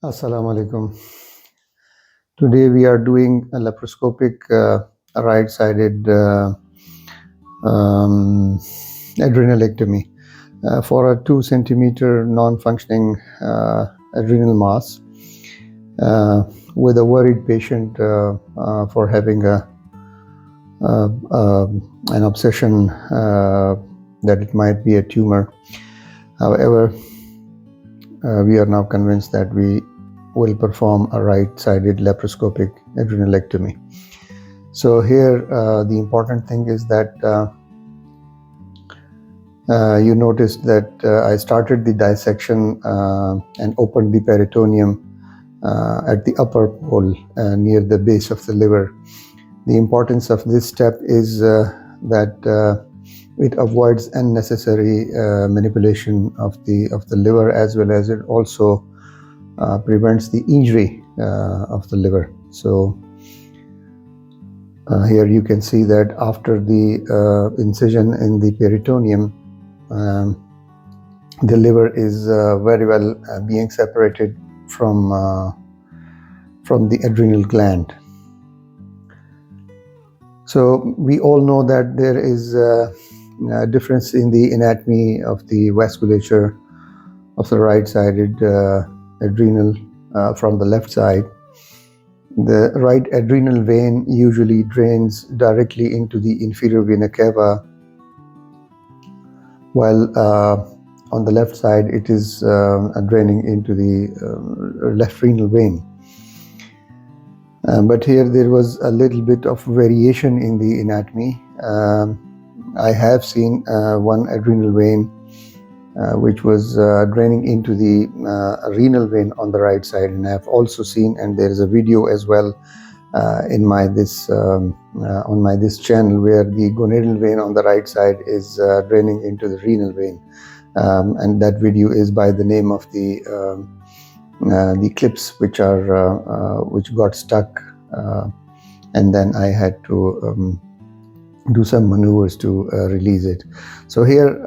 Assalamu alaikum. Today we are doing a laparoscopic right-sided adrenalectomy for a 2 centimeter non-functioning adrenal mass with a worried patient for having an obsession that it might be a tumor. However, we are now convinced that we will perform a right-sided laparoscopic adrenalectomy. So here the important thing is that you noticed that I started the dissection and opened the peritoneum at the upper pole near the base of the liver. The importance of this step is that it avoids unnecessary manipulation of the liver, as well as it also prevents the injury of the liver. So here you can see that after the incision in the peritoneum, the liver is very well being separated from the adrenal gland. So we all know that there is a difference in the anatomy of the vasculature of the right-sided adrenal from the left side. The right adrenal vein usually drains directly into the inferior vena cava, while on the left side it is draining into the left renal vein. But here there was a little bit of variation in the anatomy. I have seen one adrenal vein which was draining into the renal vein on the right side, and I have also seen, and there is a video as well in my on my this channel, where the gonadal vein on the right side is draining into the renal vein, and that video is by the name of the clips which got stuck, and then I had to do some maneuvers to release it. So here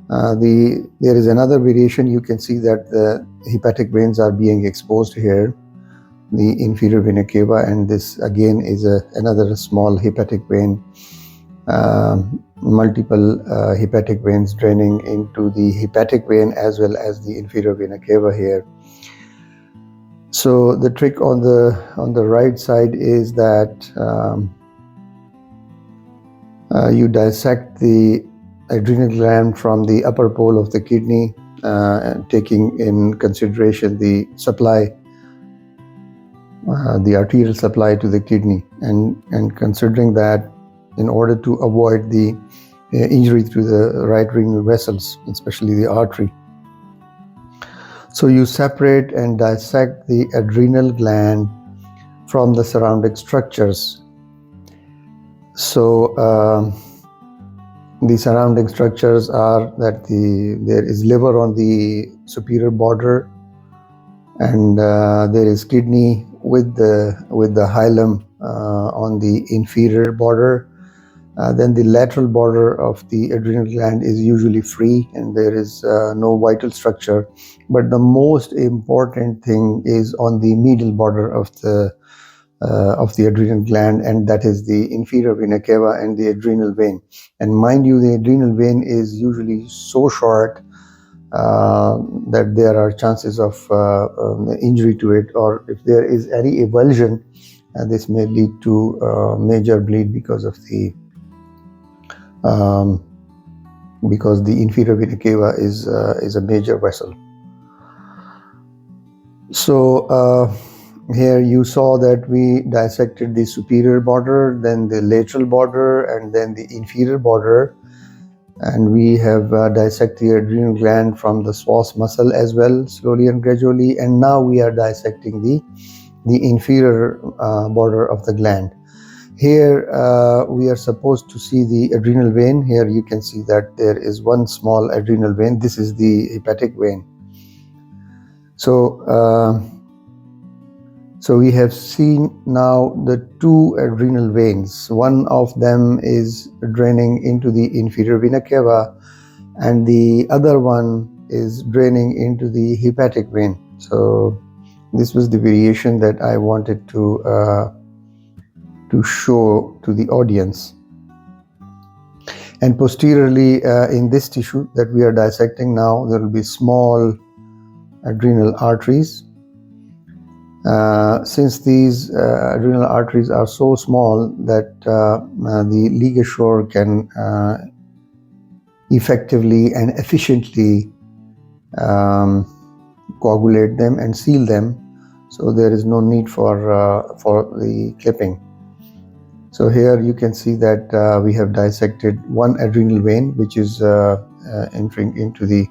there is another variation. You can see that the hepatic veins are being exposed here, the inferior vena cava, and this again is another small hepatic vein. Multiple hepatic veins draining into the hepatic vein as well as the inferior vena cava here. So the trick on the right side is that you dissect the adrenal gland from the upper pole of the kidney, taking in consideration the supply, the arterial supply to the kidney, and considering that in order to avoid the injury to the right renal vessels, especially the artery. So you separate and dissect the adrenal gland from the surrounding structures. So the surrounding structures are that there is liver on the superior border, and there is kidney with the hilum on the inferior border. Then the lateral border of the adrenal gland is usually free, and there is no vital structure. But the most important thing is on the medial border of the adrenal gland, and that is the inferior vena cava and the adrenal vein. And mind you, the adrenal vein is usually so short that there are chances of injury to it, or if there is any avulsion, this may lead to major bleed because of the inferior vena cava is a major vessel. So here you saw that we dissected the superior border, then the lateral border, and then the inferior border, and we have dissected the adrenal gland from the psoas muscle as well, slowly and gradually, and now we are dissecting the inferior border of the gland. Here we are supposed to see the adrenal vein. Here you can see that there is one small adrenal vein. This is the hepatic vein. So we have seen now the two adrenal veins. One of them is draining into the inferior vena cava, and the other one is draining into the hepatic vein. So this was the variation that I wanted to show to the audience. And posteriorly in this tissue that we are dissecting now, there will be small adrenal arteries. Since these adrenal arteries are so small that the ligashore can effectively and efficiently coagulate them and seal them, so there is no need for the clipping. So here you can see that we have dissected one adrenal vein, which is entering into the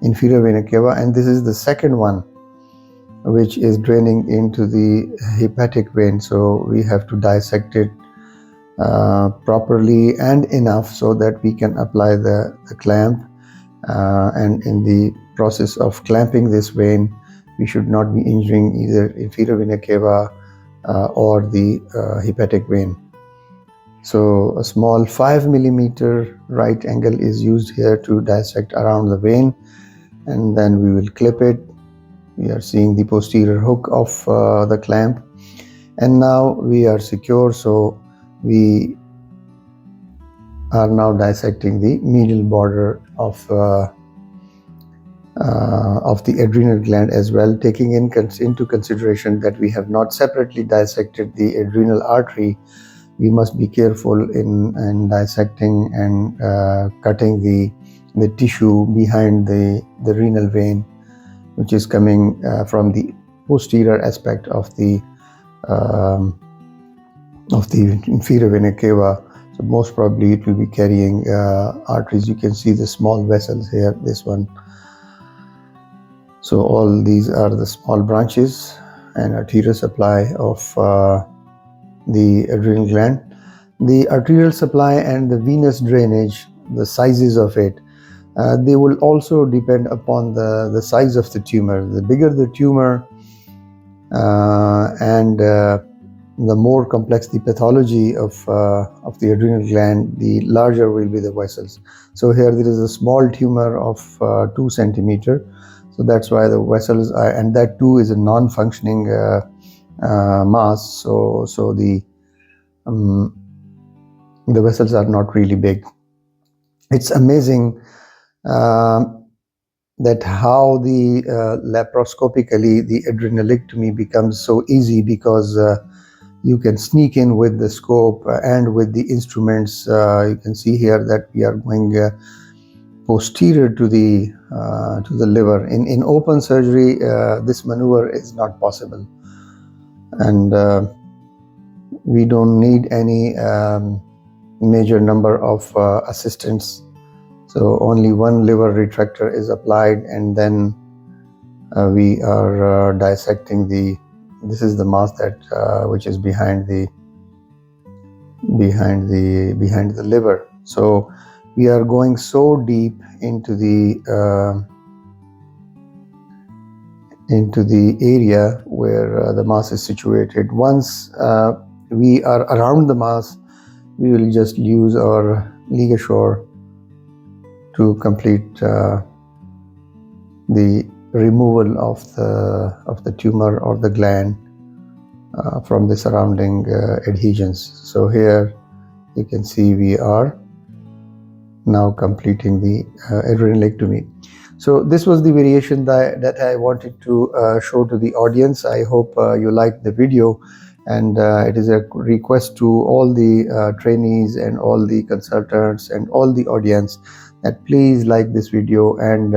inferior vena cava, and this is the second one, which is draining into the hepatic vein. So we have to dissect it properly and enough so that we can apply the clamp, and in the process of clamping this vein, we should not be injuring either inferior vena cava or the hepatic vein. So a small 5 millimeter right angle is used here to dissect around the vein, and then we will clip it. We are seeing the posterior hook of the clamp, and now we are secure. So we are now dissecting the medial border of the adrenal gland as well, taking into consideration that we have not separately dissected the adrenal artery. We must be careful in dissecting and cutting the tissue behind the renal vein, which is coming from the posterior aspect of the inferior vena cava. So most probably it will be carrying arteries. You can see the small vessels here, this one. So all these are the small branches and arterial supply of the adrenal gland. The arterial supply and the venous drainage, the sizes of it, they will also depend upon the size of the tumor. The bigger the tumor and the more complex the pathology of the adrenal gland, the larger will be the vessels. So here there is a small tumor of 2 centimeter. So that's why the vessels are, and that too is a non-functioning mass. So the vessels are not really big. It's amazing that how the laparoscopically the adrenalectomy becomes so easy, because you can sneak in with the scope and with the instruments. You can see here that we are going posterior to the liver. In open surgery, this maneuver is not possible, and we don't need any major number of assistants. So only one liver retractor is applied, and then we are dissecting this is the mass that which is behind the liver. So we are going so deep into the area where the mass is situated. Once we are around the mass, we will just use our ligashore to complete the removal of the tumor or the gland from the surrounding adhesions. So here you can see we are now completing the adrenalectomy. So this was the variation that I wanted to show to the audience. I hope you liked the video, and it is a request to all the trainees and all the consultants and all the audience that please like this video and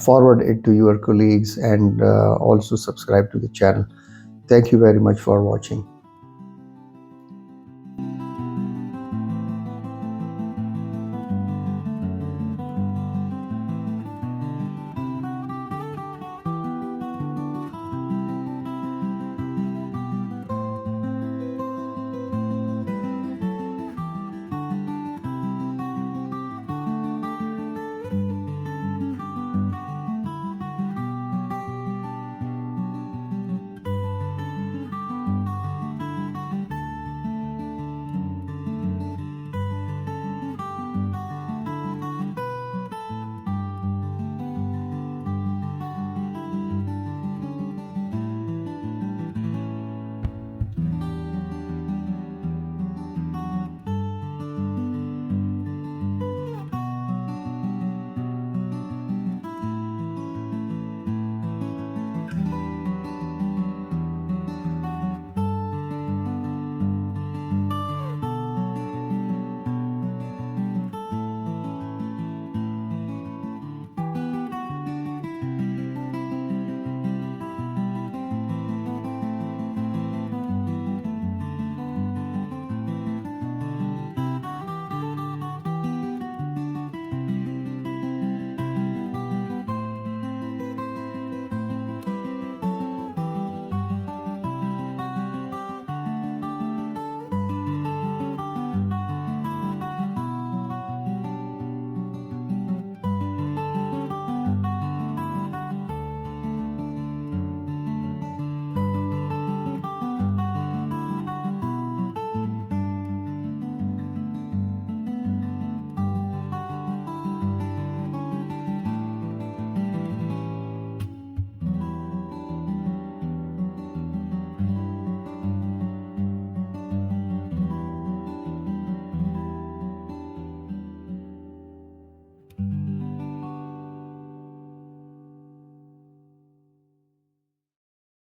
forward it to your colleagues, and also subscribe to the channel. Thank you very much for watching.